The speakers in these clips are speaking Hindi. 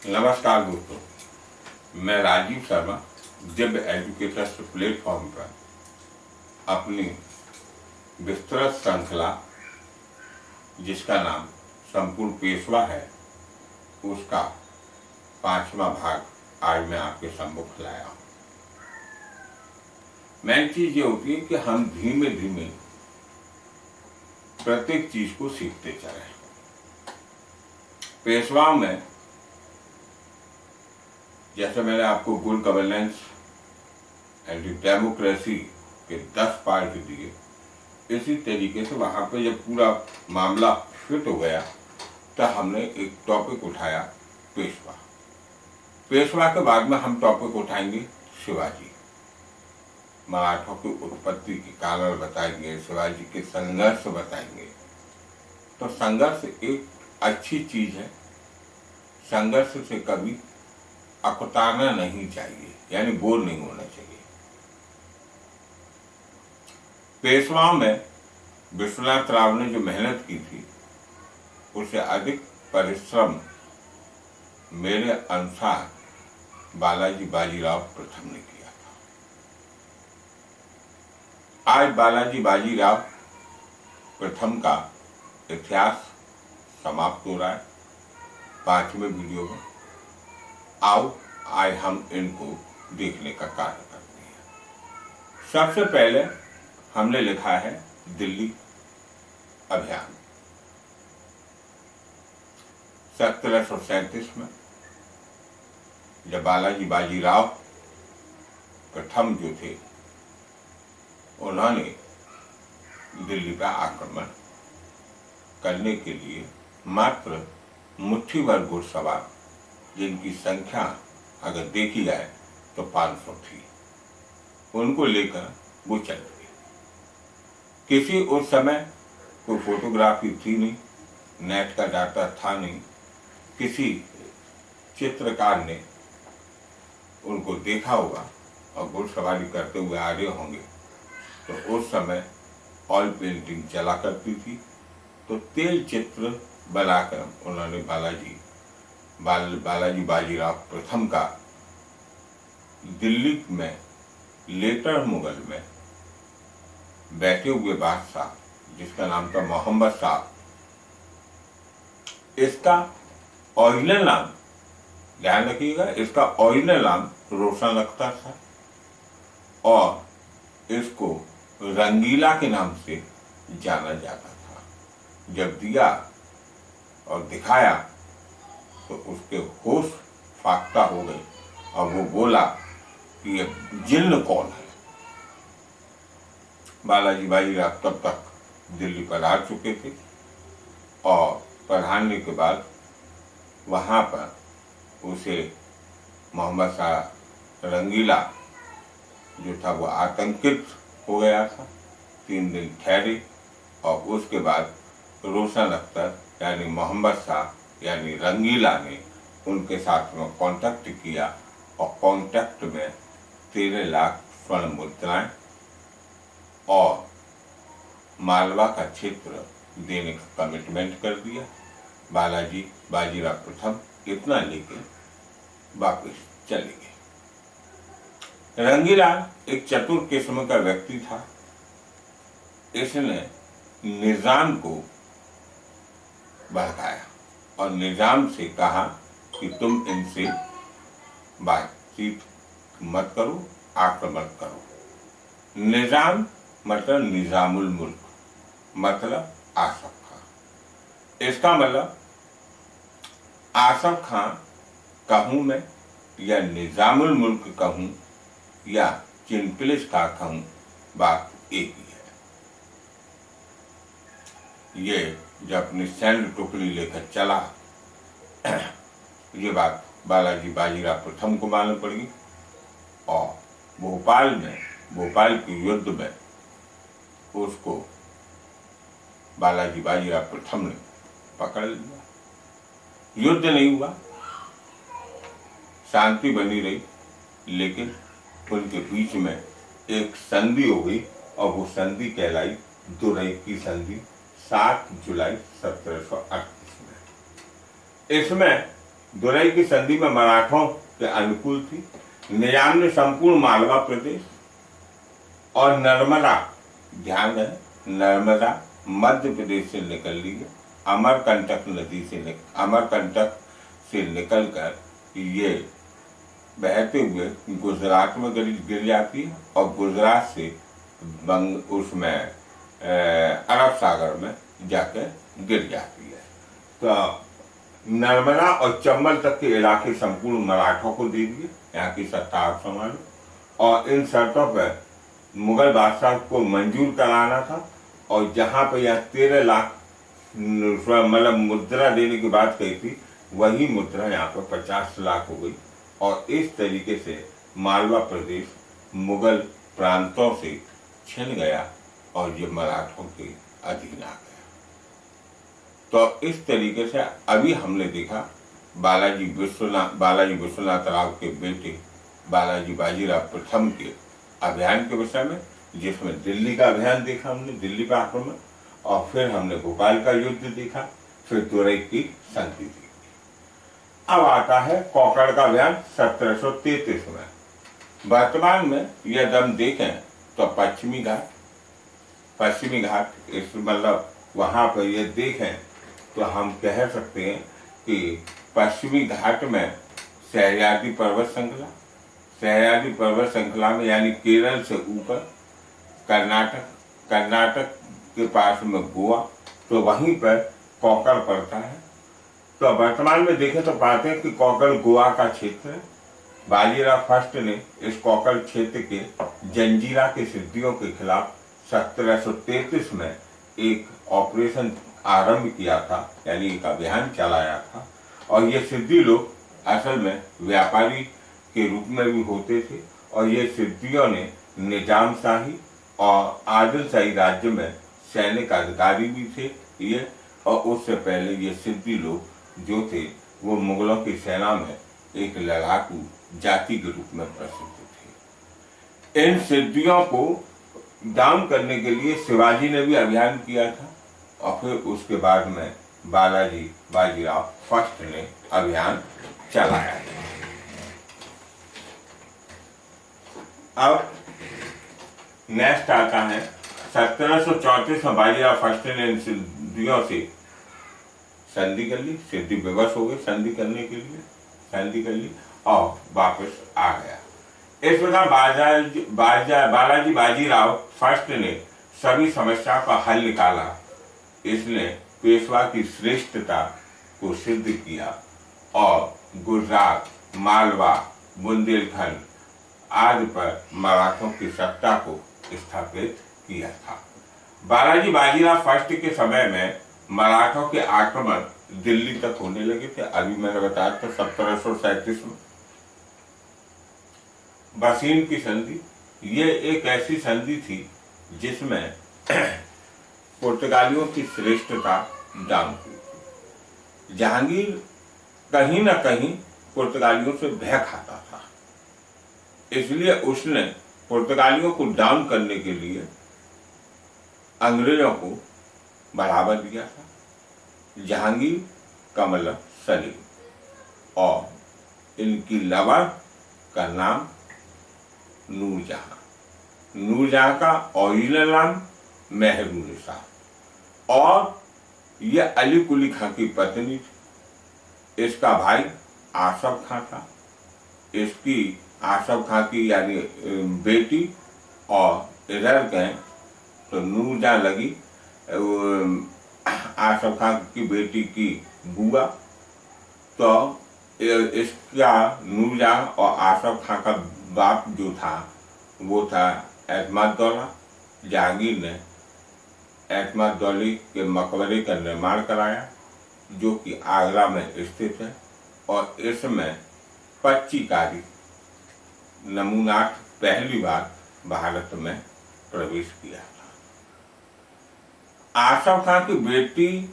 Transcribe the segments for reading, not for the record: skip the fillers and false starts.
नमस्कार दोस्तों, मैं राजीव शर्मा दिव्य एजुकेटर्स प्लेटफॉर्म पर अपनी विस्तृत श्रृंखला जिसका नाम संपूर्ण पेशवा है उसका 5वां भाग आज मैं आपके सम्मुख लाया हूँ। मेन चीज ये होती है कि हम धीमे धीमे प्रत्येक चीज को सीखते चले। पेशवा में जैसे मैंने आपको गुड गवर्नेंस एंड डेमोक्रेसी के 10 पार्ट दिए, इसी तरीके से वहां पे जब पूरा मामला फिट हो गया तो हमने एक टॉपिक उठाया पेशवा। पेशवा के बाद में हम टॉपिक उठाएंगे शिवाजी, मराठों की उत्पत्ति के कारण बताएंगे, शिवाजी के संघर्ष बताएंगे। तो संघर्ष एक अच्छी चीज है, संघर्ष से कभी अकुतारना नहीं चाहिए, यानी बोर नहीं होना चाहिए। पेशवा में विश्वनाथ राव ने जो मेहनत की थी उससे अधिक परिश्रम मेरे अनुसार बालाजी बाजीराव प्रथम ने किया था। आज बालाजी बाजीराव प्रथम का इतिहास समाप्त हो रहा है 5वें वीडियो में। आओ आज हम इनको देखने का कार्य करते हैं। सबसे पहले हमने लिखा है दिल्ली अभियान। 1737 में जब बालाजी बाजीराव प्रथम जो थे उन्होंने दिल्ली पर आक्रमण करने के लिए मात्र मुट्ठी भर घुड़सवार, जिनकी संख्या अगर देखी जाए तो 500 थी, उनको लेकर वो चल गए। किसी उस समय कोई फोटोग्राफी थी नहीं, नेट का डाटा था नहीं, किसी चित्रकार ने उनको देखा होगा और घुड़सवारी करते हुए आ रहे होंगे। तो उस समय ऑयल पेंटिंग चला करती थी, तो तेल चित्र बनाकर उन्होंने बालाजी बाजीराव प्रथम का दिल्ली में लेटर मुगल में बैठे हुए बादशाह जिसका नाम था मोहम्मद शाह, इसका ओरिजिनल नाम ध्यान रखिएगा, इसका ओरिजिनल नाम रोशन अख्तर था और इसको रंगीला के नाम से जाना जाता था। जब दिया और दिखाया तो उसके होश फाख्ता हो गए और वो बोला कि ये जिन्न कौन है। बालाजी बाजीराव तब तक दिल्ली पर आ चुके थे और पधारने के बाद वहां पर उसे मोहम्मद शाह रंगीला जो था वो आतंकित हो गया था। 3 दिन ठहरे और उसके बाद रोशन अख्तर यानी मोहम्मद शाह यानी रंगीला ने उनके साथ में कांटेक्ट किया और कांटेक्ट में 13 लाख स्वर्ण मुद्राएं और मालवा का क्षेत्र देने का कमिटमेंट कर दिया। बालाजी बाजीराव प्रथम इतना लेके वापस चले गए। रंगीला एक चतुर किस्म का व्यक्ति था। इसने निजाम को भड़काया और निजाम से कहा कि तुम इनसे बातचीत मत करो, आक्रमण करो। निजाम मतलब निजामुल मुल्क, मतलब आसफ खां। इसका मतलब आसफ खां कहूं मैं या निजामुल मुल्क कहूं या चिनपिलिस का कहूं, बात एक ही है। ये जब अपनी सैन्य टुकड़ी लेकर चला, ये बात बालाजी बाजीराव प्रथम को मालूम पड़ी और भोपाल के युद्ध में उसको बालाजी बाजीराव प्रथम ने पकड़ लिया। युद्ध नहीं हुआ, शांति बनी रही, लेकिन उनके बीच में एक संधि हो गई और वो संधि कहलाई दुरई की संधि 7 जुलाई 1738 में। इसमें दुरई की संधि में मराठों के अनुकूल थी। निजाम ने संपूर्ण मालवा प्रदेश और नर्मदा, ध्यान है, नर्मदा मध्य प्रदेश से निकल ली है। अमरकंटक नदी से अमरकंटक से निकलकर ये बहते हुए गुजरात में गिर जाती है और गुजरात से उसमें अरब सागर में जाकर गिर जाती है। तो नर्मदा और चंबल तक के इलाके संपूर्ण मराठों को दे दिए, यहाँ की सत्ता आप संभालो। और इन शर्तों पर मुगल बादशाह को मंजूर कराना था। और जहाँ पर यह 13 लाख मतलब मुद्रा देने की बात कही थी, वही मुद्रा यहाँ पर 50 लाख हो गई। और इस तरीके से मालवा प्रदेश मुगल प्रांतों से छिन गया और ये मराठों के अधीन आ गया। तो इस तरीके से अभी हमने देखा बालाजी विश्वनाथ राव के बेटे बालाजी बाजीराव प्रथम के अभियान के विषय में, जिसमें दिल्ली का अभियान देखा हमने, दिल्ली का आक्रमण, और फिर हमने भोपाल का युद्ध देखा, फिर तुरई की संधि देखी। अब आता है कोकण का अभियान 1733 में। वर्तमान में यदि हम देखें तो पश्चिमी घाट इस मतलब वहां पर ये देखें तो हम कह सकते हैं कि पश्चिमी घाट में सह्याद्री पर्वत श्रृंखला में, यानी केरल से ऊपर कर्नाटक के पास में गोवा, तो वहीं पर कोकण पड़ता है। तो वर्तमान में देखें तो पाते हैं कि कोकण गोवा का क्षेत्र है। बाजीराव फर्स्ट ने इस कोकण क्षेत्र के जंजीरा के सिद्धियों के खिलाफ 1733 में एक ऑपरेशन आरंभ किया था, यानी एक अभियान चलाया था। और ये सिद्धि लोग असल में व्यापारी के रूप में भी होते थे, और ये सिद्धियों ने निजाम शाही और आदिल शाही राज्य में सैनिक अधिकारी भी थे ये। और उससे पहले ये सिद्धि लोग जो थे वो मुगलों की सेना में एक लड़ाकू जाति के रूप में प्रसिद्ध थे। इन सिद्धियों को डाउन करने के लिए शिवाजी ने भी अभियान किया था, और फिर उसके बाद में बालाजी बाजीराव फर्स्ट ने अभियान चलाया। अब नेक्स्ट आता है 1734 में बाजीराव फर्स्ट ने इन सिद्धियों से संधि कर ली, सिद्धि विवश हो गई, संधि कर ली और वापस आ गया। इस प्रकार बालाजी बाजीराव फर्स्ट ने सभी समस्याओं का हल निकाला। इसने पेशवा की श्रेष्ठता को सिद्ध किया और गुजरात, मालवा, बुंदेलखंड आदि पर मराठों की सत्ता को स्थापित किया था। बालाजी बाजीराव फर्स्ट के समय में मराठों के आक्रमण दिल्ली तक होने लगे थे। अभी मैंने बताया था 1737 में बसीन की संधि, ये एक ऐसी संधि थी जिसमें पुर्तगालियों की श्रेष्ठता दाम हुई थी। जहांगीर कहीं न कहीं पुर्तगालियों से भय खाता था, इसलिए उसने पुर्तगालियों को डाउन करने के लिए अंग्रेजों को बढ़ावा दिया था। जहांगीर, कमला, सलीम और इनकी लवर का नाम नूरजहां का ओरिजिनल नाम मेहरुनिसा, और यह अली कुली खां की पत्नी थी। इसका भाई आसफ खां था, इसकी आसफ खां की यानी बेटी, और इधर कहें तो नूरजहां लगी आसफ खां की बेटी की बुआ। तो इसका नूरजहां और आसफ खां का बाप जो था वो था एतमादुद्दौला। जहांगीर ने एतमादुद्दौला के मकबरे का निर्माण कराया, जो कि आगरा में स्थित है, और इसमें 25 कारी नमूनात पहली बार भारत में प्रवेश किया था। आसफ खां की बेटी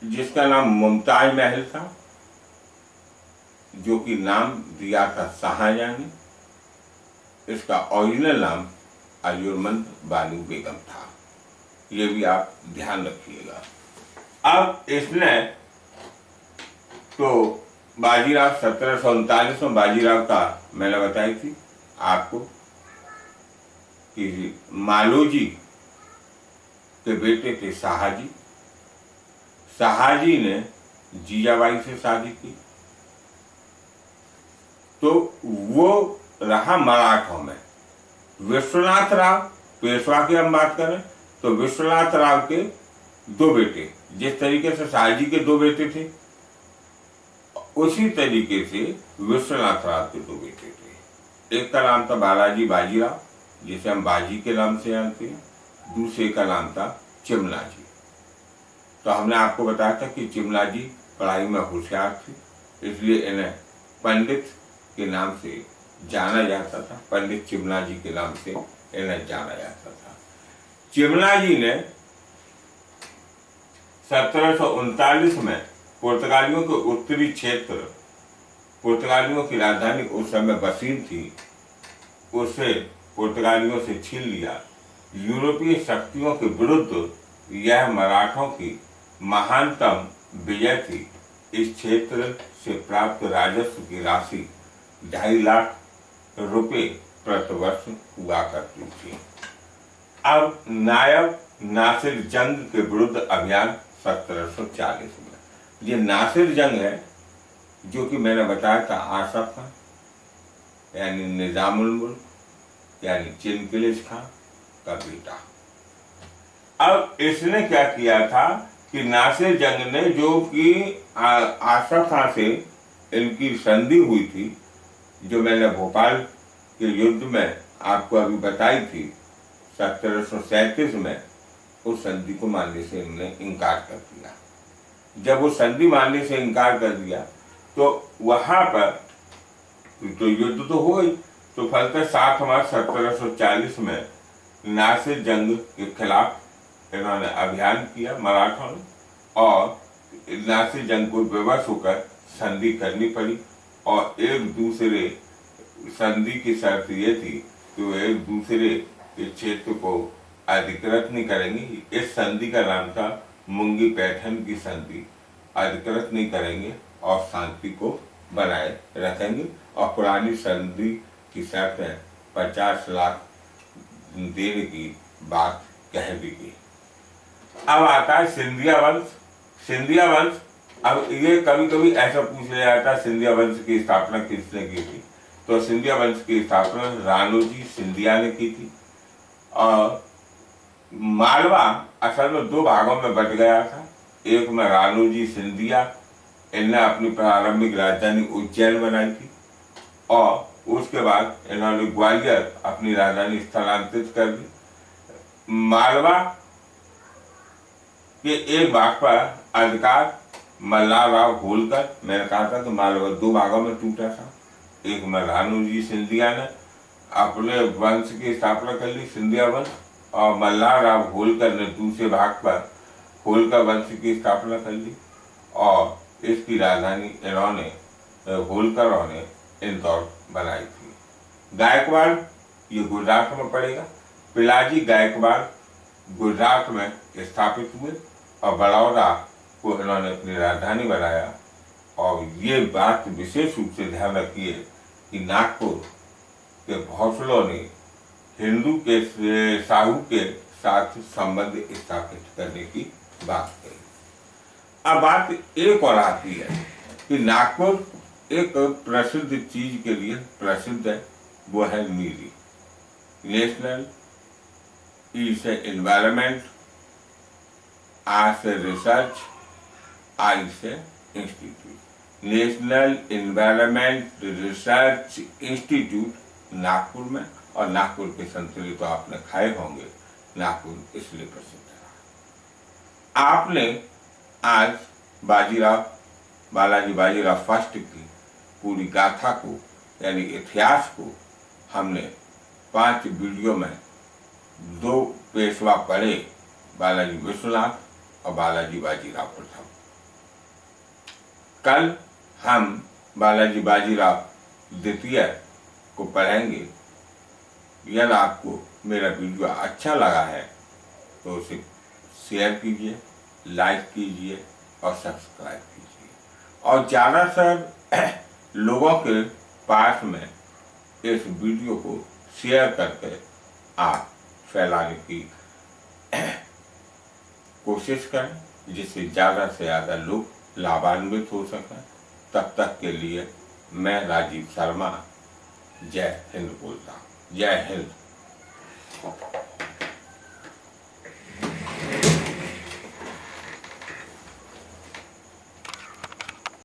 जिसका नाम मुमताज महल था, जो कि नाम दिया था शाहजहां ने, इसका ओरिजिनल नाम अजूरमंद बानू बेगम था। ये भी आप ध्यान रखिएगा। अब इसने तो बाजीराव 1739 में बाजीराव का मैंने बताई थी आपको कि मालोजी के बेटे थे शाहजी। शाहजी ने जीजाबाई से शादी की, तो वो रहा मराठों में। विश्वनाथ राव पेशवा की हम बात करें तो विश्वनाथ राव के दो बेटे, जिस तरीके से शाहजी के दो बेटे थे उसी तरीके से विश्वनाथ राव के दो बेटे थे। एक का नाम था बालाजी बाजीराव, जिसे हम बाजी के नाम से जानते हैं, दूसरे का नाम था चिमला जी। तो हमने आपको बताया था कि चिमला जी पढ़ाई में होशियार थे, इसलिए इन्हें पंडित के नाम से जाना जाता था, पंडित चिमला जी के नाम से इन्हें जाना जाता था। चिमला जी ने 1739 में पुर्तगालियों के उत्तरी क्षेत्र, पुर्तगालियों की राजधानी उस समय बसीन थी, उसे पुर्तगालियों से छीन लिया। यूरोपीय शक्तियों के विरुद्ध यह मराठों की महानतम विजय थी। इस क्षेत्र से प्राप्त राजस्व की राशि 2.5 लाख रुपए प्रतिवर्ष हुआ करती थी। अब नायब नासिर जंग के विरुद्ध अभियान 1740 में, ये नासिर जंग है जो कि मैंने बताया था आसफ खान यानी निजामुल मुल्क यानी चिनकिलिश खान का बेटा। अब इसने क्या किया था कि नासिर जंग ने, जो कि आसफ खान से इनकी संधि हुई थी, जो मैंने भोपाल के युद्ध में आपको अभी बताई थी 1737 में, उस संधि को मानने से इन्होंने इनकार कर दिया। जब वो संधि मानने से इनकार कर दिया तो वहां पर तो युद्ध तो हो ही, तो फलतः 7 मार्च 1740 में नासिर जंग के खिलाफ इन्होंने अभियान किया मराठों ने, और नासिर जंग को विवश होकर संधि करनी पड़ी। और एक दूसरे संधि की शर्त ये थी कि वो एक दूसरे के क्षेत्र को अधिकृत नहीं करेंगे। इस संधि का नाम था मुंगी पैठन की संधि। अधिकृत नहीं करेंगे और शांति को बनाए रखेंगे। और पुरानी संधि की शर्त है 50 लाख देने की बात कह दी गई। अब आता है सिंधिया वंश। सिंधिया वंश, अब ये कभी कभी ऐसा पूछ लिया जाता है सिंधिया वंश की स्थापना किसने की थी, तो सिंधिया वंश की स्थापना राणोजी सिंधिया ने की थी। और मालवा असल में 2 भागों में बट गया था। एक में राणोजी सिंधिया, इन्हें अपनी प्रारंभिक राजधानी उज्जैन बनाई थी, और उसके बाद इन्होंने ग्वालियर अपनी राजधानी स्थलांतरित कर दी। मालवा के एक भाग पर अधिकार मल्हारराव होलकर, मैंने कहा था कि मालवा 2 भागों में टूटा था। एक में राणोजी सिंधिया ने अपने वंश की स्थापना कर ली, सिंधिया वंश, और मल्हारराव होलकर ने दूसरे भाग पर होलकर वंश की स्थापना कर ली, और इसकी राजधानी इन्होंने होलकरों ने इंदौर बनाई थी। गायकवाड़ ये गुजरात में पड़ेगा। पिलाजी गायकवाड़ गुजरात में स्थापित हुए और बड़ौदा को इन्होंने अपनी राजधानी बनाया। और ये बात विशेष रूप से ध्यान रखिए कि नागपुर के भौसलों ने हिंदू के साहू के साथ संबंध स्थापित करने की बात कही। अब बात एक और आती है कि नागपुर एक प्रसिद्ध चीज के लिए प्रसिद्ध है, वो है नीरी, नेशनल इज एनवायरमेंट आज रिसर्च आई से institute. National environment research institute Nagpur में, और नागपुर के संतरे तो आपने खाए होंगे, नागपुर इसलिए प्रसिद्ध है। आपने आज बालाजी बाजीराव फर्स्ट की पूरी गाथा को यानी इतिहास को हमने 5 वीडियो में 2 पेशवा पढ़े, बालाजी विश्वनाथ और बालाजी बाजीराव प्रथम। कल हम बालाजी बाजीराव द्वितीय को पढ़ेंगे। यदि आपको मेरा वीडियो अच्छा लगा है तो उसे शेयर कीजिए, लाइक कीजिए और सब्सक्राइब कीजिए, और ज़्यादा से लोगों के पास में इस वीडियो को शेयर करके आप फैलाने की कोशिश करें, जिससे ज़्यादा से ज़्यादा लोग लाभान्वित हो सकें। तब तक के लिए मैं राजीव शर्मा जय हिंद बोलता हूँ। जय हिंद।